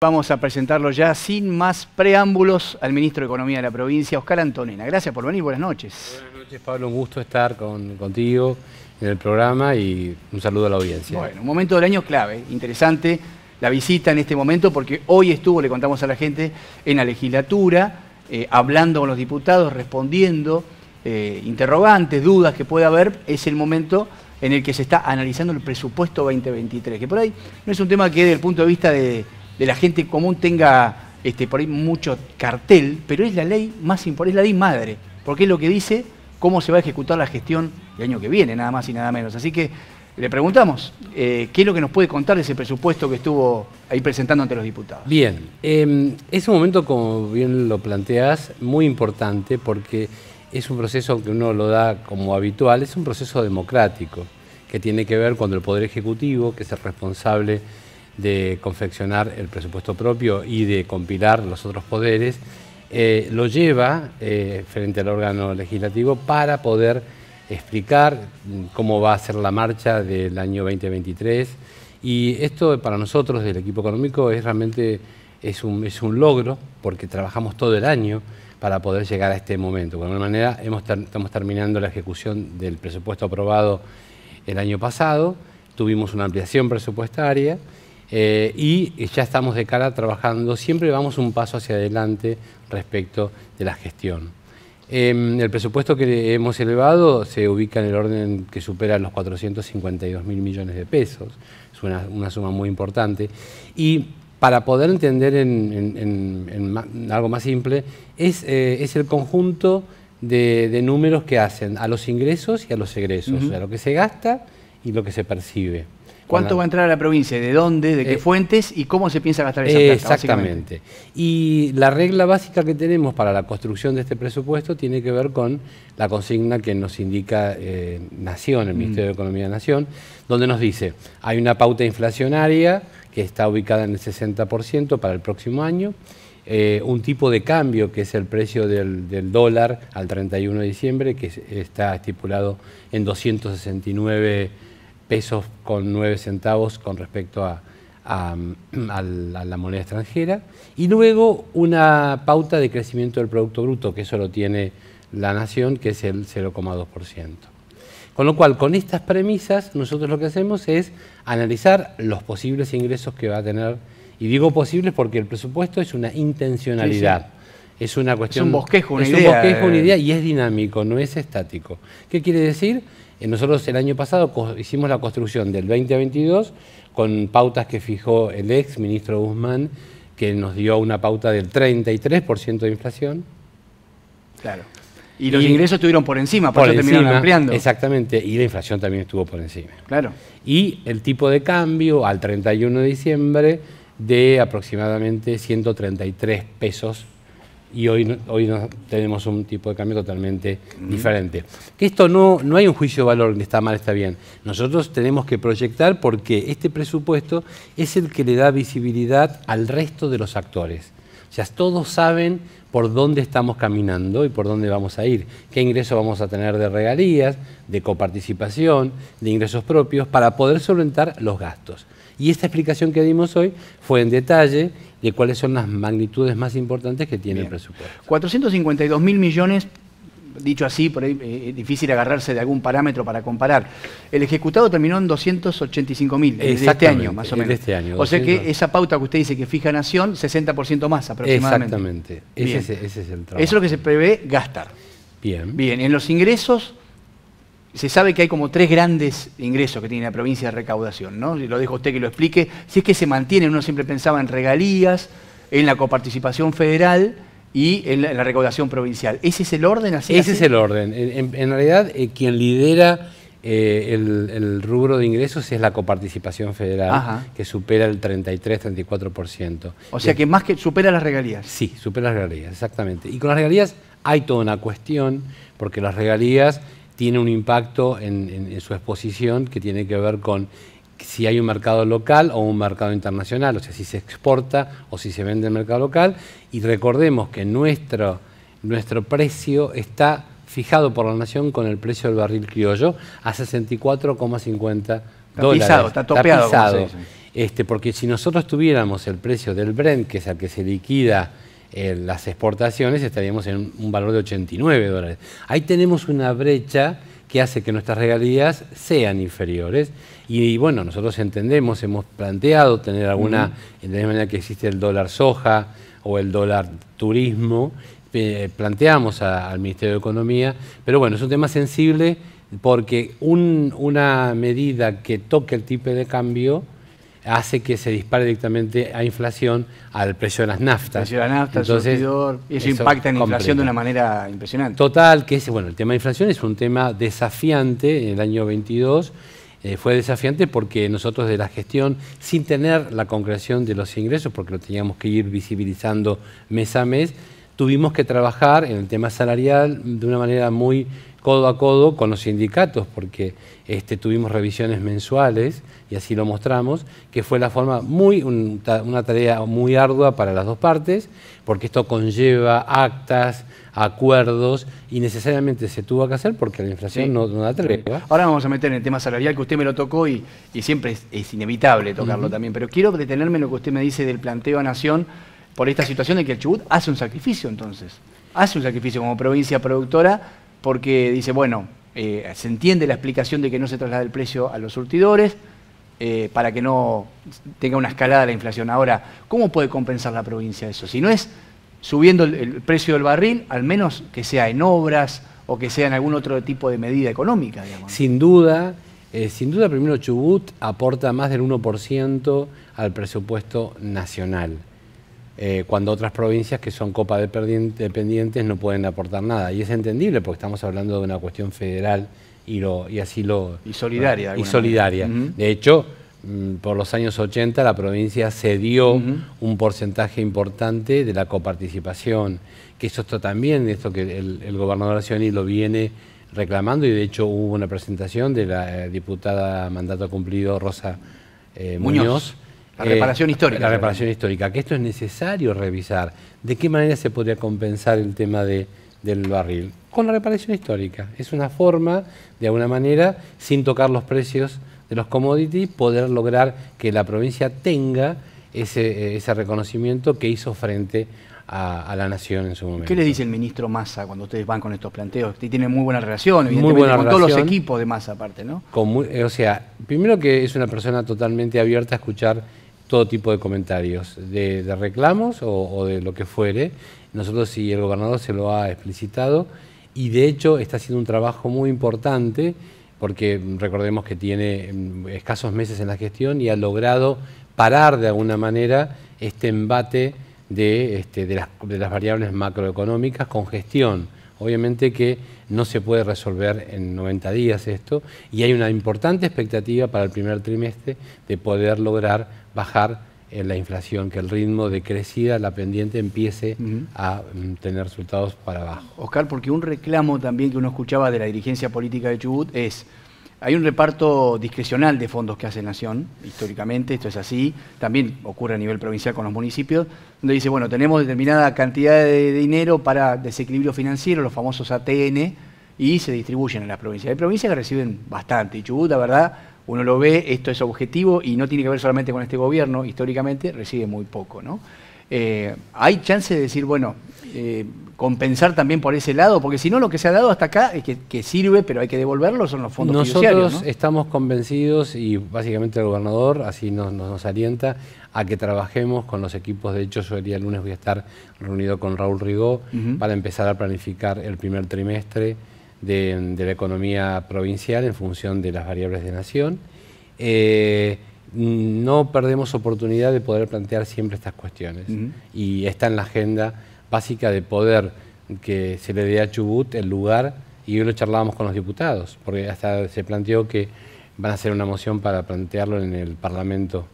Vamos a presentarlo ya sin más preámbulos al ministro de Economía de la provincia, Oscar Antonena. Gracias por venir, buenas noches. Buenas noches, Pablo, un gusto estar contigo en el programa y un saludo a la audiencia. Bueno, un momento del año clave, interesante la visita en este momento porque hoy estuvo, le contamos a la gente, en la legislatura, hablando con los diputados, respondiendo interrogantes, dudas que pueda haber. Es el momento en el que se está analizando el presupuesto 2023, que por ahí no es un tema que desde el punto de vista de la gente común tenga por ahí mucho cartel, pero es la ley más importante, es la ley madre, porque es lo que dice cómo se va a ejecutar la gestión el año que viene, nada más y nada menos. Así que le preguntamos, ¿qué es lo que nos puede contar de ese presupuesto que estuvo ahí presentando ante los diputados? Bien, es un momento, como bien lo planteas, muy importante porque es un proceso que uno lo da como habitual, es un proceso democrático que tiene que ver con el Poder Ejecutivo, que es el responsable de confeccionar el presupuesto propio y de compilar los otros poderes, lo lleva frente al órgano legislativo para poder explicar cómo va a ser la marcha del año 2023. Y esto para nosotros del equipo económico es realmente es un logro, porque trabajamos todo el año para poder llegar a este momento. De alguna manera estamos terminando la ejecución del presupuesto aprobado el año pasado, tuvimos una ampliación presupuestaria, y ya estamos de cara trabajando, siempre vamos un paso hacia adelante respecto de la gestión. El presupuesto que hemos elevado se ubica en el orden que supera los 452.000 millones de pesos, es una suma muy importante. Y para poder entender en algo más simple, es el conjunto de números que hacen a los ingresos y a los egresos, o sea, lo que se gasta y lo que se percibe. ¿Cuánto va a entrar a la provincia? ¿De dónde? ¿De qué fuentes? ¿Y cómo se piensa gastar esa plata? Exactamente. Y la regla básica que tenemos para la construcción de este presupuesto tiene que ver con la consigna que nos indica Nación, el Ministerio de Economía de Nación, donde nos dice, hay una pauta inflacionaria que está ubicada en el 60% para el próximo año, un tipo de cambio que es el precio del dólar al 31 de diciembre, que está estipulado en 269 pesos con 9 centavos con respecto a la moneda extranjera, y luego una pauta de crecimiento del Producto Bruto, que eso lo tiene la Nación, que es el 0,2%. Con lo cual, con estas premisas, nosotros lo que hacemos es analizar los posibles ingresos que va a tener, y digo posibles porque el presupuesto es una intencionalidad. Sí. Es una cuestión, es un bosquejo, una idea. Es un bosquejo, una idea, y es dinámico, no es estático. ¿Qué quiere decir? Nosotros el año pasado hicimos la construcción del 2022 con pautas que fijó el ex ministro Guzmán, que nos dio una pauta del 33% de inflación. Claro. Y los ingresos estuvieron por encima, por eso terminaron ampliando. Exactamente, y la inflación también estuvo por encima. Claro. Y el tipo de cambio al 31 de diciembre de aproximadamente 133 pesos. Y hoy tenemos un tipo de cambio totalmente diferente. Que esto no hay un juicio de valor, ni está mal, está bien. Nosotros tenemos que proyectar porque este presupuesto es el que le da visibilidad al resto de los actores. O sea, todos saben por dónde estamos caminando y por dónde vamos a ir, qué ingresos vamos a tener de regalías, de coparticipación, de ingresos propios, para poder solventar los gastos. Y esta explicación que dimos hoy fue en detalle de cuáles son las magnitudes más importantes que tiene el presupuesto. 452.000 millones, dicho así, por ahí es difícil agarrarse de algún parámetro para comparar. El ejecutado terminó en 285.000 de este año, más o menos. De este año, o sea que esa pauta que usted dice que fija Nación, 60% más aproximadamente. Exactamente, ese es el trabajo. Eso es lo que se prevé gastar. Bien. Bien, en los ingresos se sabe que hay como 3 grandes ingresos que tiene la provincia de recaudación, ¿no? Y lo dejo a usted que lo explique. Si es que se mantiene, uno siempre pensaba en regalías, en la coparticipación federal y en la recaudación provincial. ¿Ese es el orden? Ese es el orden. En realidad, quien lidera el rubro de ingresos es la coparticipación federal, que supera el 33-34%. O sea que más que supera las regalías. Sí, supera las regalías, exactamente. Y con las regalías hay toda una cuestión, porque las regalías tiene un impacto en su exposición que tiene que ver con si hay un mercado local o un mercado internacional, o sea, si se exporta o si se vende en el mercado local. Y recordemos que nuestro precio está fijado por la Nación con el precio del barril criollo a 64,50 dólares. Está topeado. porque si nosotros tuviéramos el precio del Brent, que es al que se liquida las exportaciones, estaríamos en un valor de $89. Ahí tenemos una brecha que hace que nuestras regalías sean inferiores. Y bueno, nosotros entendemos, hemos planteado tener alguna, de la misma manera que existe el dólar soja o el dólar turismo, planteamos al Ministerio de Economía, pero bueno, es un tema sensible porque una medida que toque el tipo de cambio hace que se dispare directamente a inflación al precio de las naftas. El precio de la nafta, entonces, el surtidor, y eso impacta en inflación de una manera impresionante. Total, que bueno, el tema de inflación es un tema desafiante en el año 22. Fue desafiante porque nosotros de la gestión, sin tener la concreción de los ingresos, porque lo teníamos que ir visibilizando mes a mes, tuvimos que trabajar en el tema salarial de una manera muy codo a codo con los sindicatos, porque tuvimos revisiones mensuales, y así lo mostramos, que fue la forma una tarea muy ardua para las dos partes, porque esto conlleva actas, acuerdos, y necesariamente se tuvo que hacer porque la inflación no da tregua. Ahora vamos a meter en el tema salarial, que usted me lo tocó y siempre es inevitable tocarlo también, pero quiero detenerme en lo que usted me dice del planteo a Nación por esta situación de que el Chubut hace un sacrificio entonces, hace un sacrificio como provincia productora, porque dice, bueno, se entiende la explicación de que no se traslade el precio a los surtidores, para que no tenga una escalada la inflación. Ahora, ¿cómo puede compensar la provincia eso? Si no es subiendo el precio del barril, al menos que sea en obras o que sea en algún otro tipo de medida económica, digamos. Sin duda, primero Chubut aporta más del 1% al presupuesto nacional, cuando otras provincias que son copa dependientes no pueden aportar nada. Y es entendible porque estamos hablando de una cuestión federal y solidaria. De hecho, por los años 80 la provincia cedió un porcentaje importante de la coparticipación, que esto también, esto que el gobernador Scioni lo viene reclamando, y de hecho hubo una presentación de la diputada mandato cumplido Rosa Muñoz. La reparación histórica. La reparación histórica, que esto es necesario revisar. ¿De qué manera se podría compensar el tema del barril? Con la reparación histórica. Es una forma, de alguna manera, sin tocar los precios de los commodities, poder lograr que la provincia tenga ese reconocimiento que hizo frente a la nación en su momento. ¿Qué le dice el ministro Massa cuando ustedes van con estos planteos? Usted tiene muy buena relación, evidentemente, con todos los equipos de Massa aparte, ¿no? O sea, primero que es una persona totalmente abierta a escuchar todo tipo de comentarios, de reclamos o de lo que fuere. Nosotros, y el gobernador se lo ha explicitado, y de hecho está haciendo un trabajo muy importante, porque recordemos que tiene escasos meses en la gestión y ha logrado parar de alguna manera este embate de las variables macroeconómicas con gestión. Obviamente que no se puede resolver en 90 días esto, y hay una importante expectativa para el primer trimestre de poder lograr bajar la inflación, que el ritmo de crecida, la pendiente, empiece a tener resultados para abajo. Oscar, porque un reclamo también que uno escuchaba de la dirigencia política de Chubut es: hay un reparto discrecional de fondos que hace Nación, históricamente, esto es así, también ocurre a nivel provincial con los municipios, donde dice, bueno, tenemos determinada cantidad de dinero para desequilibrio financiero, los famosos ATN, y se distribuyen en las provincias. Hay provincias que reciben bastante, y Chubut, la verdad, uno lo ve, esto es objetivo, y no tiene que ver solamente con este gobierno, históricamente recibe muy poco, ¿no? ¿Hay chance de decir, bueno, compensar también por ese lado? Porque si no, lo que se ha dado hasta acá es que sirve, pero hay que devolverlo, son los fondos fiduciarios, ¿no? Nosotros estamos convencidos, y básicamente el gobernador así nos alienta a que trabajemos con los equipos. De hecho, yo el día lunes voy a estar reunido con Raúl Rigó para empezar a planificar el primer trimestre de la economía provincial en función de las variables de Nación. No perdemos oportunidad de poder plantear siempre estas cuestiones, y está en la agenda básica de poder que se le dé a Chubut el lugar, y hoy lo charlábamos con los diputados, porque hasta se planteó que van a hacer una moción para plantearlo en el Parlamento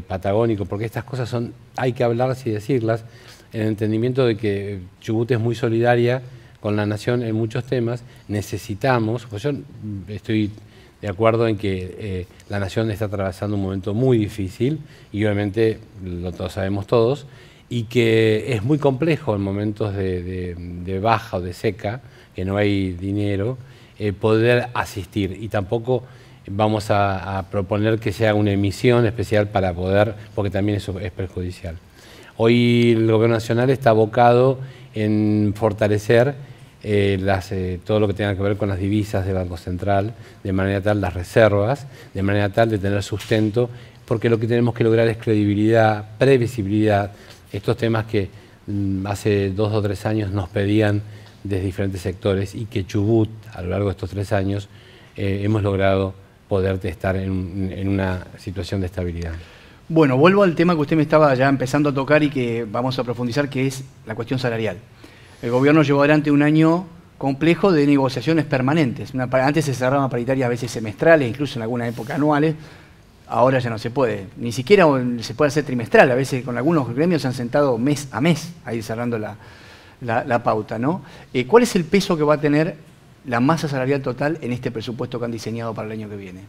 patagónico, porque estas cosas hay que hablarlas y decirlas, en el entendimiento de que Chubut es muy solidaria con la Nación en muchos temas. Necesitamos, pues yo estoy de acuerdo en que la Nación está atravesando un momento muy difícil, y obviamente lo sabemos todos, y que es muy complejo en momentos de baja o de seca, que no hay dinero, poder asistir. Y tampoco vamos a proponer que se haga una emisión especial para poder, porque también eso es perjudicial. Hoy el Gobierno Nacional está abocado en fortalecer todo lo que tenga que ver con las divisas del Banco Central, de manera tal, las reservas, de manera tal de tener sustento, porque lo que tenemos que lograr es credibilidad, previsibilidad, estos temas que hace 2 o 3 años nos pedían desde diferentes sectores y que Chubut, a lo largo de estos 3 años, hemos logrado poder estar en una situación de estabilidad. Bueno, vuelvo al tema que usted me estaba ya empezando a tocar y que vamos a profundizar, que es la cuestión salarial. El gobierno llevó adelante un año complejo de negociaciones permanentes. Antes se cerraban paritarias a veces semestrales, incluso en alguna época anuales. Ahora ya no se puede. Ni siquiera se puede hacer trimestral. A veces con algunos gremios se han sentado mes a mes a ir cerrando la pauta, ¿no? ¿Cuál es el peso que va a tener la masa salarial total en este presupuesto que han diseñado para el año que viene?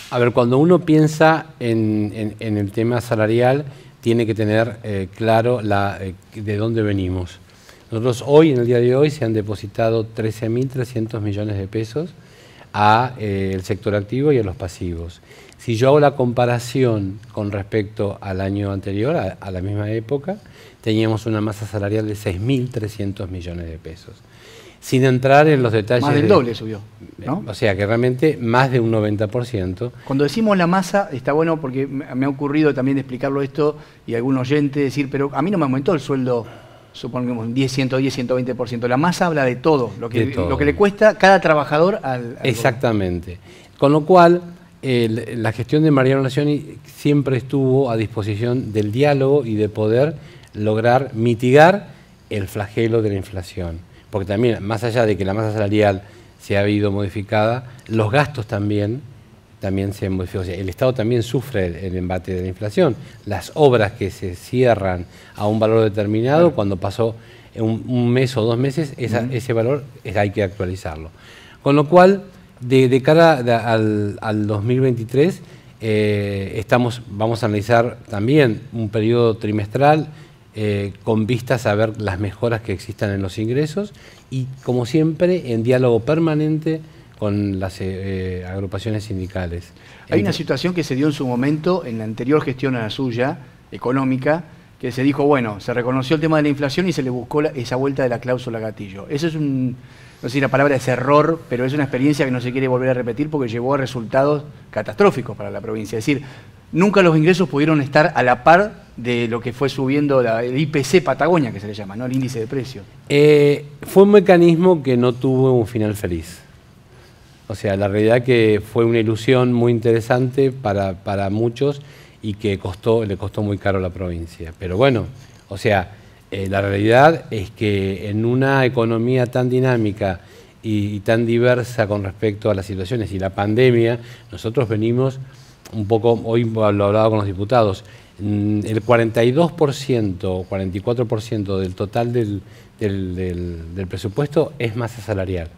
A ver, cuando uno piensa en el tema salarial, tiene que tener claro de dónde venimos. Nosotros hoy, en el día de hoy, se han depositado 13.300 millones de pesos al sector activo y a los pasivos. Si yo hago la comparación con respecto al año anterior, a la misma época, teníamos una masa salarial de 6.300 millones de pesos. Sin entrar en los detalles... Más del doble subió, ¿no? O sea que realmente más de un 90%. Cuando decimos la masa, está bueno porque me ha ocurrido también explicarlo esto y algún oyente decir, pero a mí no me aumentó el sueldo, supongamos, 10, 110, 120%. La masa habla de todo, lo que le cuesta cada trabajador al Exactamente. Con lo cual, la gestión de Mariano Nocioni siempre estuvo a disposición del diálogo y de poder lograr mitigar el flagelo de la inflación. Porque también, más allá de que la masa salarial se ha habido modificada, los gastos también se han modificado. O sea, el Estado también sufre el embate de la inflación. Las obras que se cierran a un valor determinado, cuando pasó un mes o 2 meses, ese valor hay que actualizarlo. Con lo cual, de cara al 2023, vamos a analizar también un periodo trimestral con vistas a ver las mejoras que existan en los ingresos y, como siempre, en diálogo permanente con las agrupaciones sindicales. Hay una situación que se dio en su momento, en la anterior gestión a la suya, económica, que se dijo, bueno, se reconoció el tema de la inflación y se le buscó esa vuelta de la cláusula gatillo. Eso es no sé si la palabra es error, pero es una experiencia que no se quiere volver a repetir porque llevó a resultados catastróficos para la provincia. Es decir, nunca los ingresos pudieron estar a la par de lo que fue subiendo el IPC Patagonia, que se le llama, ¿no? El índice de precios. Fue un mecanismo que no tuvo un final feliz. O sea, la realidad que fue una ilusión muy interesante para muchos y que le costó muy caro a la provincia. Pero bueno, o sea, la realidad es que en una economía tan dinámica y tan diversa con respecto a las situaciones y la pandemia, nosotros venimos un poco, hoy lo hablaba con los diputados, el 42% o 44% del total del presupuesto es masa salarial.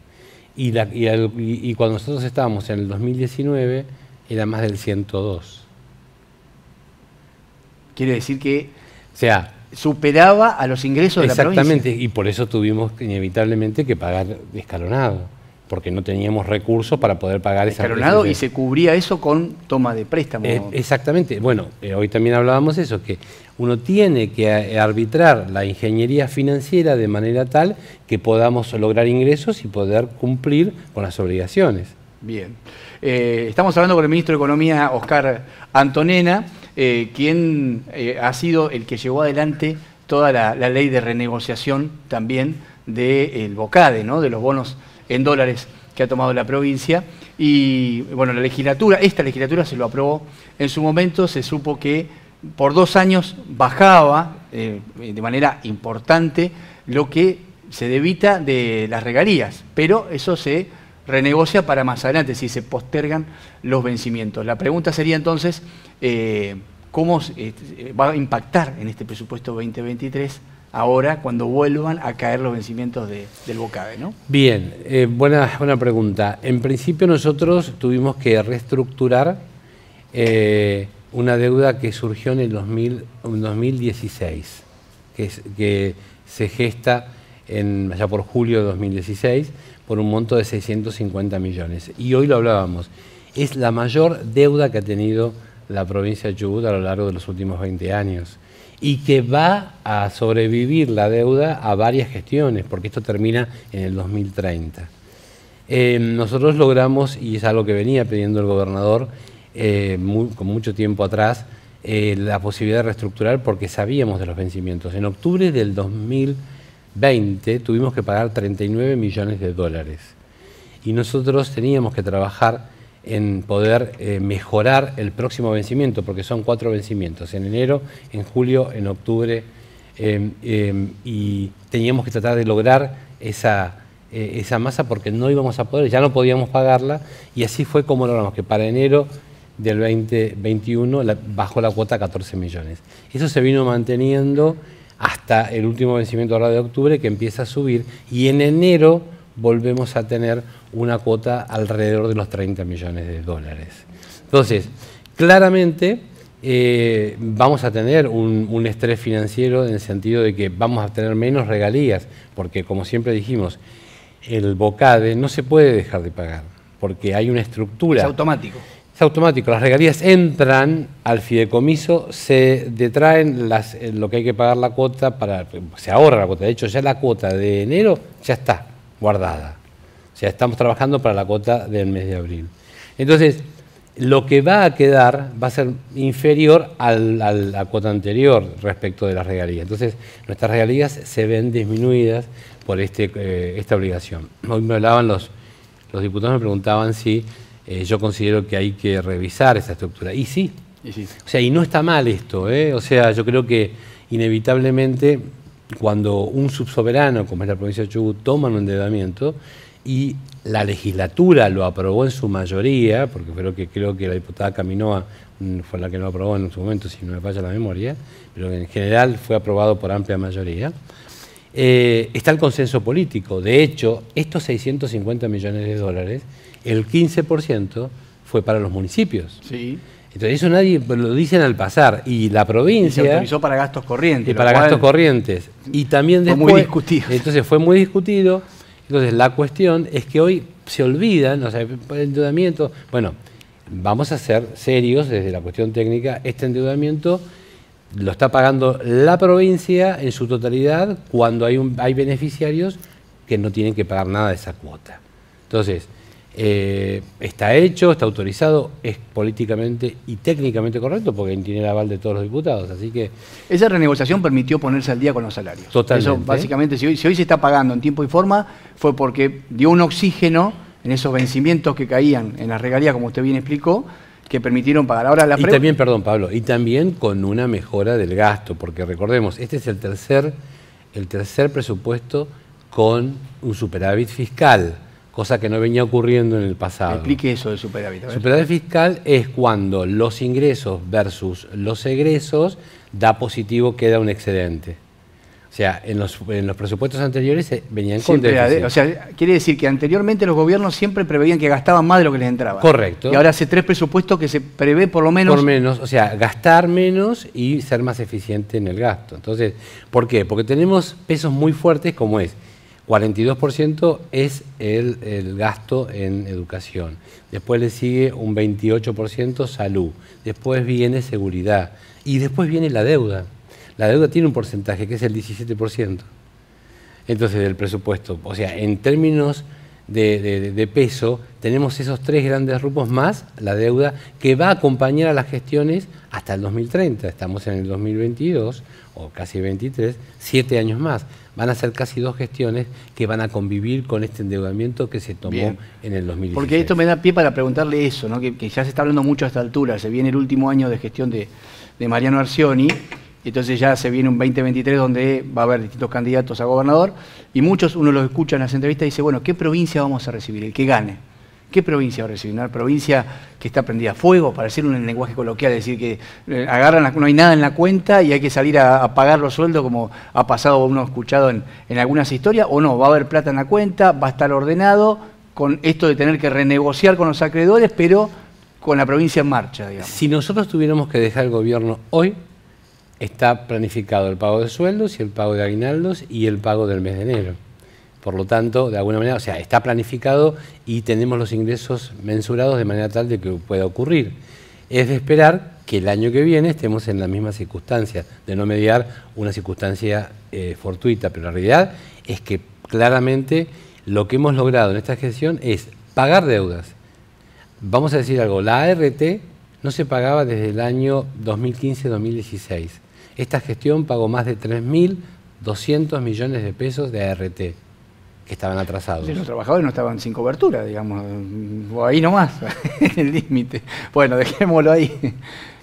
Y cuando nosotros estábamos en el 2019 era más del 102%. Quiere decir que o sea, superaba a los ingresos de la provincia. Exactamente, y por eso tuvimos inevitablemente que pagar escalonado, porque no teníamos recursos para poder pagar esa escalonado y se cubría eso con toma de préstamo. Exactamente. Bueno, hoy también hablábamos de eso, que uno tiene que arbitrar la ingeniería financiera de manera tal que podamos lograr ingresos y poder cumplir con las obligaciones. Bien. Estamos hablando con el ministro de Economía, Oscar Antonena, quien ha sido el que llevó adelante toda la ley de renegociación también del BOCADE, ¿no? De los bonos en dólares que ha tomado la provincia. Y bueno, esta legislatura se lo aprobó. En su momento se supo que por 2 años bajaba de manera importante lo que se debita de las regalías, pero eso se renegocia para más adelante, si se postergan los vencimientos. La pregunta sería entonces, ¿cómo va a impactar en este presupuesto 2023 ahora cuando vuelvan a caer los vencimientos del BOCADE, ¿no? Bien, buena pregunta. En principio nosotros tuvimos que reestructurar una deuda que surgió en el 2016, que se gesta allá por julio de 2016, por un monto de 650 millones. Y hoy lo hablábamos, es la mayor deuda que ha tenido la provincia de Chubut a lo largo de los últimos 20 años. Y que va a sobrevivir la deuda a varias gestiones, porque esto termina en el 2030. Nosotros logramos, y es algo que venía pidiendo el gobernador con mucho tiempo atrás, la posibilidad de reestructurar porque sabíamos de los vencimientos. En octubre del 2020 tuvimos que pagar 39 millones de dólares y nosotros teníamos que trabajar en poder mejorar el próximo vencimiento, porque son 4 vencimientos, en enero, en julio, en octubre, y teníamos que tratar de lograr esa masa porque no íbamos a poder, ya no podíamos pagarla, y así fue como logramos que para enero del 2021 bajó la cuota a 14 millones. Eso se vino manteniendo hasta el último vencimiento ahora de octubre, que empieza a subir, y en enero volvemos a tener una cuota alrededor de los 30 millones de dólares. Entonces, claramente vamos a tener un estrés financiero en el sentido de que vamos a tener menos regalías, porque como siempre dijimos, el BOCADE no se puede dejar de pagar, porque hay una estructura. Es automático. Es automático, las regalías entran al fideicomiso, se detraen lo que hay que pagar la cuota, se ahorra la cuota. De hecho, ya la cuota de enero ya está guardada. O sea, estamos trabajando para la cuota del mes de abril. Entonces, lo que va a quedar va a ser inferior a la cuota anterior respecto de las regalías. Entonces, nuestras regalías se ven disminuidas por esta obligación. Hoy me hablaban los diputados, me preguntaban si yo considero que hay que revisar esa estructura. Y sí. O sea, y no está mal esto, O sea, yo creo que inevitablemente cuando un subsoberano, como es la provincia de Chubut, toma un endeudamiento y la legislatura lo aprobó en su mayoría, porque creo que la diputada Caminoa fue la que lo aprobó en su momento, si no me falla la memoria, pero en general fue aprobado por amplia mayoría, está el consenso político. De hecho, estos 650 millones de dólares, el 15% fue para los municipios. Sí. Entonces eso nadie lo dicen al pasar, y la provincia... Y se autorizó para gastos corrientes. Y para gastos corrientes. Y también después... Fue muy discutido. Entonces fue muy discutido. Entonces la cuestión es que hoy se olvidan, o sea, el endeudamiento... Bueno, vamos a ser serios desde la cuestión técnica. Este endeudamiento lo está pagando la provincia en su totalidad cuando hay beneficiarios que no tienen que pagar nada de esa cuota. Entonces... está hecho, está autorizado, es políticamente y técnicamente correcto porque tiene el aval de todos los diputados, así que... Esa renegociación permitió ponerse al día con los salarios. Totalmente. Eso básicamente, si hoy se está pagando en tiempo y forma, fue porque dio un oxígeno en esos vencimientos que caían en las regalías, como usted bien explicó, que permitieron pagar. Ahora y también, perdón Pablo, y también con una mejora del gasto, porque recordemos, este es el tercer presupuesto con un superávit fiscal, cosa que no venía ocurriendo en el pasado. Explique eso del superávit. El superávit fiscal es cuando los ingresos versus los egresos da positivo, queda un excedente. O sea, en los presupuestos anteriores venían con déficit. O sea, quiere decir que anteriormente los gobiernos siempre preveían que gastaban más de lo que les entraba. Correcto. Y ahora hace 3 presupuestos que se prevé por lo menos... Por menos, o sea, gastar menos y ser más eficiente en el gasto. Entonces, ¿por qué? Porque tenemos pesos muy fuertes como es 42% es el gasto en educación, después le sigue un 28% salud, después viene seguridad y después viene la deuda. La deuda tiene un porcentaje que es el 17%. Entonces, del presupuesto, o sea, en términos de peso, tenemos esos 3 grandes grupos más la deuda que va a acompañar a las gestiones hasta el 2030. Estamos en el 2022 o casi 23, 7 años más. Van a ser casi 2 gestiones que van a convivir con este endeudamiento que se tomó en el 2016. Porque esto me da pie para preguntarle eso, ¿no? que ya se está hablando mucho a esta altura. Se viene el último año de gestión de Mariano Arcioni. Entonces ya se viene un 2023 donde va a haber distintos candidatos a gobernador y muchos, uno los escucha en las entrevistas y dice, bueno, ¿qué provincia vamos a recibir? El que gane. ¿Qué provincia va a recibir? Una provincia que está prendida a fuego, para decirlo en el lenguaje coloquial, es decir, que no hay nada en la cuenta y hay que salir a pagar los sueldos como ha pasado uno escuchado en algunas historias, o no, va a haber plata en la cuenta, va a estar ordenado con esto de tener que renegociar con los acreedores, pero con la provincia en marcha, digamos. Si nosotros tuviéramos que dejar el gobierno hoy, está planificado el pago de sueldos y el pago de aguinaldos y el pago del mes de enero. Por lo tanto, de alguna manera, o sea, está planificado y tenemos los ingresos mensurados de manera tal de que pueda ocurrir. Es de esperar que el año que viene estemos en la misma circunstancia, de no mediar una circunstancia fortuita, pero la realidad es que claramente lo que hemos logrado en esta gestión es pagar deudas. Vamos a decir algo, la ART no se pagaba desde el año 2015-2016. Esta gestión pagó más de 3.200 millones de pesos de ART, que estaban atrasados. Los trabajadores no estaban sin cobertura, digamos, o ahí nomás, en el límite. Bueno, dejémoslo ahí.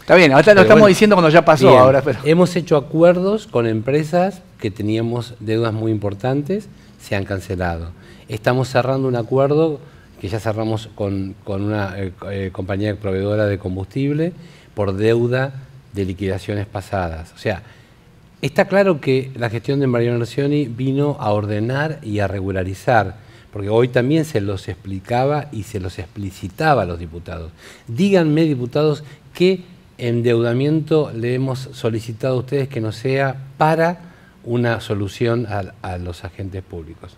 Está bien, ahora lo estamos diciendo cuando ya pasó. Bien, ahora. Pero... Hemos hecho acuerdos con empresas que teníamos deudas muy importantes, se han cancelado. Estamos cerrando un acuerdo que ya cerramos con una compañía proveedora de combustible por deuda de liquidaciones pasadas. O sea, está claro que la gestión de Mariano Nocioni vino a ordenar y a regularizar, porque hoy también se los explicaba y se los explicitaba a los diputados. Díganme, diputados, qué endeudamiento le hemos solicitado a ustedes que no sea para una solución a los agentes públicos.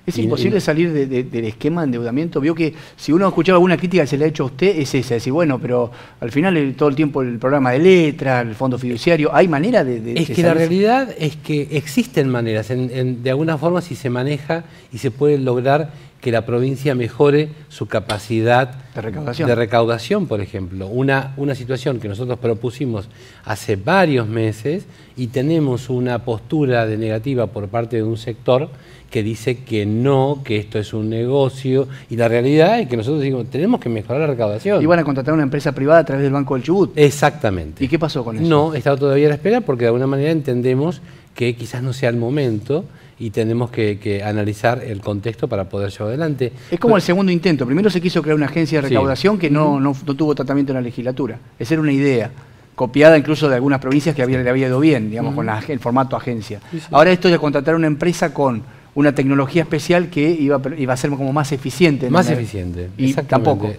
¿Es imposible salir del esquema de endeudamiento? Vio que si uno ha escuchado alguna crítica que se le ha hecho a usted, es esa, decir, bueno, pero al final todo el tiempo el programa de letra, el fondo fiduciario, ¿hay manera de Es que la realidad es que existen maneras, de alguna forma si se maneja y se puede lograr que la provincia mejore su capacidad de recaudación, por ejemplo. Una situación que nosotros propusimos hace varios meses y tenemos una postura de negativa por parte de un sector que dice que no, que esto es un negocio, y la realidad es que nosotros decimos, tenemos que mejorar la recaudación. ¿Iban a contratar una empresa privada a través del Banco del Chubut? Exactamente. ¿Y qué pasó con eso? No, está todavía a la espera porque de alguna manera entendemos que quizás no sea el momento y tenemos que analizar el contexto para poder llevar adelante. Es como el segundo intento. Primero se quiso crear una agencia de recaudación que no tuvo tratamiento en la legislatura. Esa era una idea, copiada incluso de algunas provincias que le había ido bien, digamos, con el formato agencia. Sí. Ahora esto de contratar una empresa con una tecnología especial que iba a ser como más eficiente. Más eficiente, y tampoco.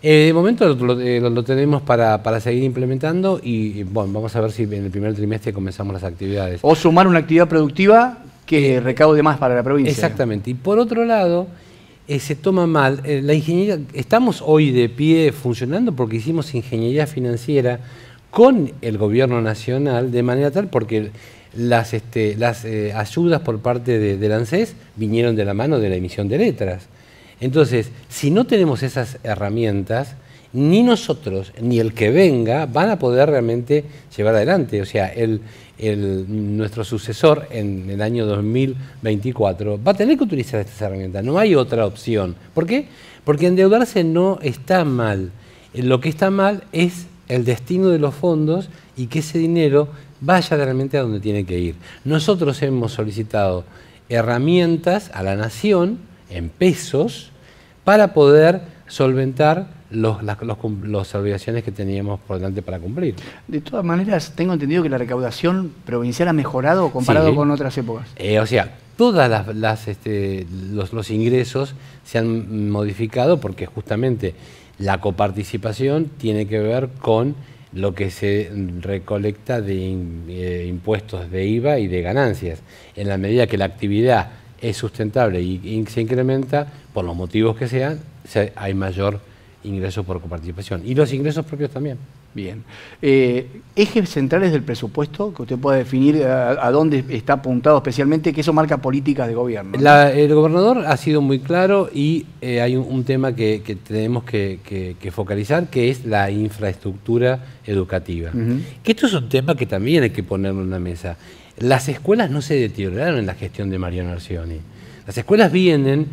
De momento lo tenemos para seguir implementando y bueno, vamos a ver si en el primer trimestre comenzamos las actividades. O sumar una actividad productiva que recaude más para la provincia. Exactamente. Y por otro lado, se toma mal. La ingeniería, estamos hoy de pie funcionando porque hicimos ingeniería financiera con el gobierno nacional de manera tal porque las ayudas por parte del ANSES vinieron de la mano de la emisión de letras. Entonces, si no tenemos esas herramientas, ni nosotros ni el que venga van a poder realmente llevar adelante. O sea, nuestro sucesor en el año 2024 va a tener que utilizar estas herramientas. No hay otra opción. ¿Por qué? Porque endeudarse no está mal. Lo que está mal es el destino de los fondos y que ese dinero vaya realmente a donde tiene que ir. Nosotros hemos solicitado herramientas a la Nación en pesos para poder solventar las obligaciones que teníamos por delante para cumplir. De todas maneras, tengo entendido que la recaudación provincial ha mejorado comparado con otras épocas. O sea, todas los ingresos se han modificado porque justamente la coparticipación tiene que ver con lo que se recolecta de impuestos de IVA y de ganancias. En la medida que la actividad es sustentable y se incrementa, por los motivos que sean, hay mayor ingreso por coparticipación. Y los ingresos propios también. Bien. Ejes centrales del presupuesto, que usted pueda definir a dónde está apuntado especialmente, que eso marca políticas de gobierno, ¿no? El gobernador ha sido muy claro y hay un tema que tenemos que focalizar, que es la infraestructura educativa. Que esto es un tema que también hay que ponerlo en la mesa. Las escuelas no se deterioraron en la gestión de Mariano Nocioni. Las escuelas vienen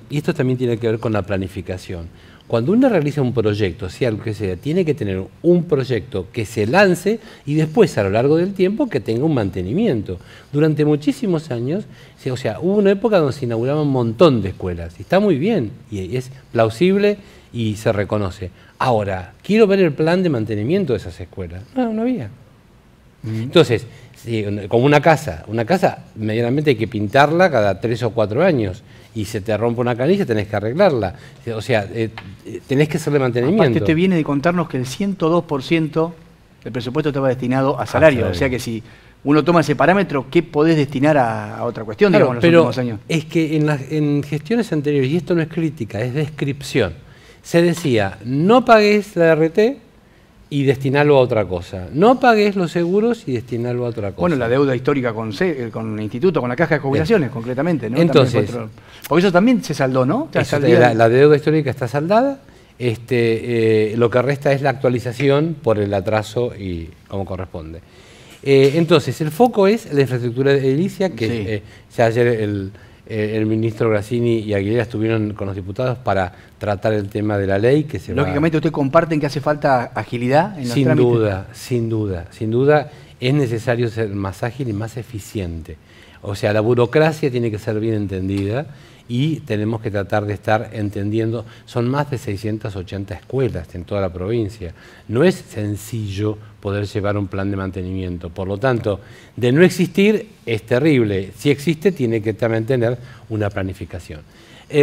y esto también tiene que ver con la planificación. Cuando uno realiza un proyecto, sea lo que sea, tiene que tener un proyecto que se lance y después a lo largo del tiempo que tenga un mantenimiento. Durante muchísimos años, o sea, hubo una época donde se inauguraba un montón de escuelas. Y está muy bien y es plausible y se reconoce. Ahora, quiero ver el plan de mantenimiento de esas escuelas. No había. Entonces, como una casa medianamente hay que pintarla cada 3 o 4 años y se te rompe una canilla, tenés que arreglarla. O sea, tenés que hacerle mantenimiento. Aparte usted viene de contarnos que el 102% del presupuesto estaba destinado a salario. O sea que si uno toma ese parámetro, ¿qué podés destinar a otra cuestión, Claro, digamos, en los últimos años? Es que en gestiones anteriores, y esto no es crítica, es descripción, se decía, no pagues la RT y destinarlo a otra cosa. No pagues los seguros y destinarlo a otra cosa. Bueno, la deuda histórica con el instituto, con la caja de jubilaciones, concretamente, ¿no? Entonces, porque eso también se saldó, ¿no? La deuda histórica está saldada. Lo que resta es la actualización por el atraso y como corresponde. Entonces, el foco es la infraestructura edilicia, que ya ayer el ministro Grassini y Aguilera estuvieron con los diputados para tratar el tema de la ley. Lógicamente, ¿usted comparten que hace falta agilidad en los trámites? Sin duda, es necesario ser más ágil y más eficiente. O sea, la burocracia tiene que ser bien entendida y tenemos que tratar de estar entendiendo. Son más de 680 escuelas en toda la provincia. No es sencillo poder llevar un plan de mantenimiento. Por lo tanto, de no existir es terrible. Si existe, tiene que también tener una planificación.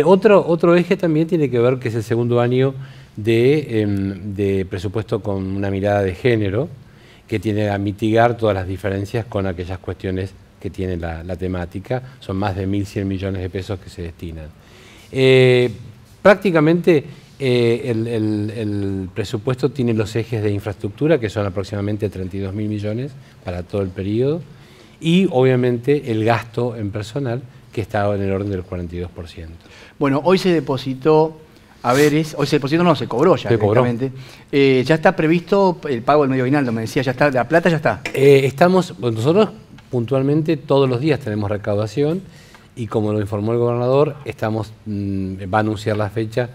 Otro eje también tiene que ver que es el segundo año de presupuesto con una mirada de género, que tiene a mitigar todas las diferencias con aquellas cuestiones que tiene la temática. Son más de 1.100 millones de pesos que se destinan. Prácticamente el presupuesto tiene los ejes de infraestructura, que son aproximadamente 32.000 millones para todo el periodo, y obviamente el gasto en personal, que está en el orden del 42%. Bueno, hoy se depositó haberes, hoy se depositó, no, se cobró ya directamente. Ya está previsto el pago del medio aguinaldo, me decía, ya está, la plata ya está. Nosotros puntualmente todos los días tenemos recaudación y como lo informó el gobernador, va a anunciar la fecha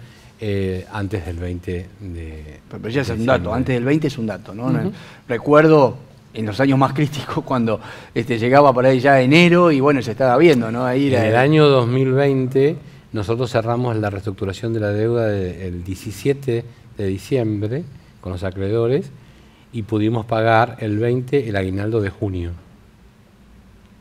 antes del 20 de... Pero ya es un dato, antes del 20 es un dato, ¿no? Recuerdo en los años más críticos cuando llegaba por ahí ya enero y bueno, se estaba viendo, ¿no? Ahí en el año 2020 nosotros cerramos la reestructuración de la deuda el 17 de diciembre con los acreedores y pudimos pagar el 20 el aguinaldo de junio.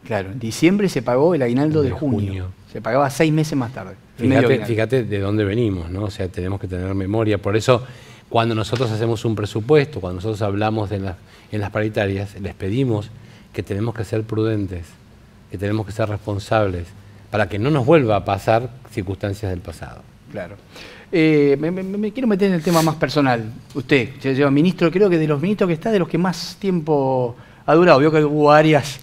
Claro, en diciembre se pagó el aguinaldo de junio. Se pagaba 6 meses más tarde. Fíjate de dónde venimos, ¿no? O sea, tenemos que tener memoria. Por eso, cuando nosotros hacemos un presupuesto, cuando nosotros hablamos en las paritarias, les pedimos que tenemos que ser prudentes, que tenemos que ser responsables, para que no nos vuelva a pasar circunstancias del pasado. Claro. Me quiero meter en el tema más personal. Usted, se lleva ministro, creo que de los ministros que está, de los que más tiempo ha durado. Vio que hubo áreas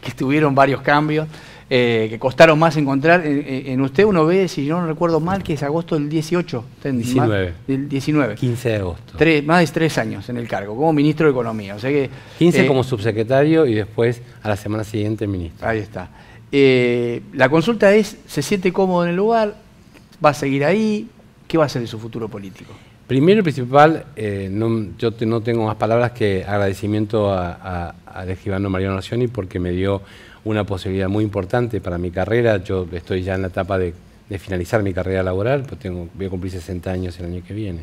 que tuvieron varios cambios, que costaron más encontrar. En usted uno ve, si yo no recuerdo mal, que es agosto del 18. 19. Del 19. 15 de agosto. Más de 3 años en el cargo, como ministro de Economía. O sea que, 15 como subsecretario y después a la semana siguiente ministro. Ahí está. La consulta es, ¿se siente cómodo en el lugar? ¿Va a seguir ahí? ¿Qué va a ser de su futuro político? Primero y principal, yo no tengo más palabras que agradecimiento al escribano Mariano Nocioni porque me dio una posibilidad muy importante para mi carrera. Yo estoy ya en la etapa de finalizar mi carrera laboral, pues voy a cumplir 60 años el año que viene.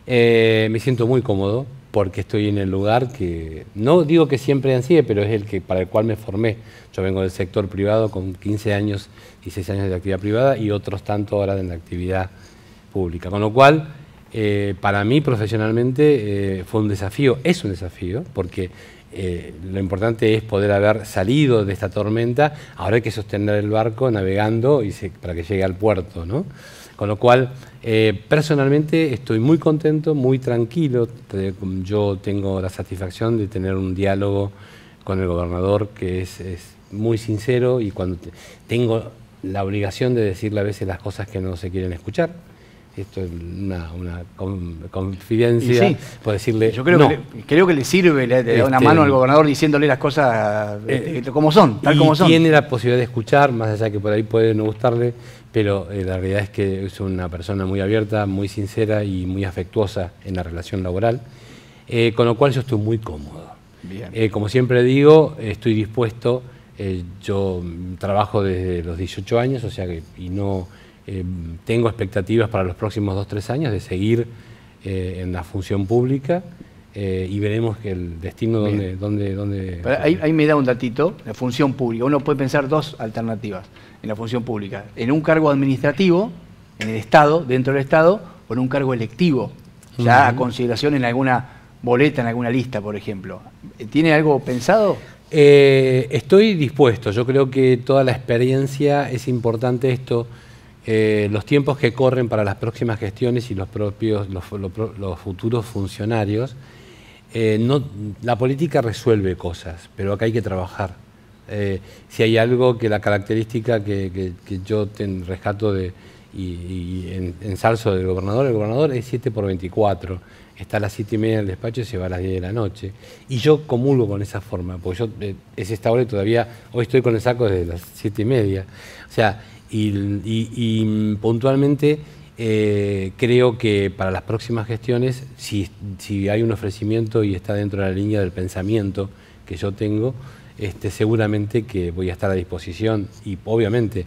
Me siento muy cómodo porque estoy en el lugar que, no digo que siempre ansíe, pero es para el cual me formé. Yo vengo del sector privado con 15 años, 16 años de actividad privada y otros tanto ahora en la actividad pública. Con lo cual, para mí profesionalmente fue un desafío, es un desafío, porque lo importante es poder haber salido de esta tormenta. Ahora hay que sostener el barco navegando para que llegue al puerto, ¿no? Con lo cual, personalmente estoy muy contento, muy tranquilo. Yo tengo la satisfacción de tener un diálogo con el gobernador que es muy sincero y cuando tengo la obligación de decirle a veces las cosas que no se quieren escuchar. Esto es una confidencia, sí. Por decirle. Yo creo que le sirve, le da una mano al gobernador diciéndole las cosas como son, tal como son. Tiene la posibilidad de escuchar, más allá que por ahí puede no gustarle, pero la realidad es que es una persona muy abierta, muy sincera y muy afectuosa en la relación laboral, con lo cual yo estoy muy cómodo. Bien. Como siempre digo, estoy dispuesto, yo trabajo desde los 18 años, o sea que tengo expectativas para los próximos 2 o 3 años de seguir en la función pública y veremos que el destino dónde ahí me da un datito, la función pública. Uno puede pensar 2 alternativas en la función pública. En un cargo administrativo, en el Estado, dentro del Estado, o en un cargo electivo, ya a consideración en alguna boleta, en alguna lista, por ejemplo. ¿Tiene algo pensado? Estoy dispuesto, yo creo que toda la experiencia es importante esto, los tiempos que corren para las próximas gestiones y los futuros funcionarios, la política resuelve cosas, pero acá hay que trabajar. Si hay algo que la característica que yo rescato y ensalzo del gobernador, el gobernador es 7x24. Está a las 7:30 en el despacho y se va a las 10 de la noche. Y yo comulgo con esa forma, porque yo es esta hora y todavía, hoy estoy con el saco desde las 7:30. O sea, y puntualmente creo que para las próximas gestiones, si hay un ofrecimiento y está dentro de la línea del pensamiento que yo tengo, seguramente que voy a estar a disposición. Y obviamente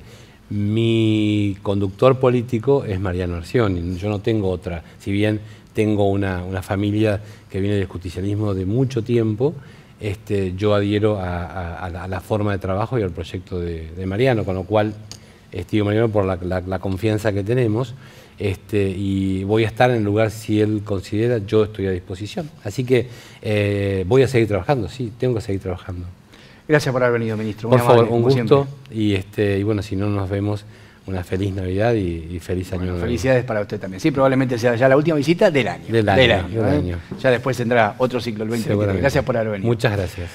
mi conductor político es Mariano Arcioni, yo no tengo otra, si bien tengo una familia que viene del justicialismo de mucho tiempo, yo adhiero a la forma de trabajo y al proyecto de Mariano, con lo cual digo Mariano por la confianza que tenemos, y voy a estar en el lugar si él considera, yo estoy a disposición. Así que voy a seguir trabajando, sí, tengo que seguir trabajando. Gracias por haber venido, ministro. Por favor, un gusto, y bueno, si no nos vemos, una feliz Navidad y feliz año nuevo. Felicidades para usted también. Sí, probablemente sea ya la última visita del año. Del año. Ya después tendrá otro ciclo, el 2023. Gracias por haber venido. Muchas gracias.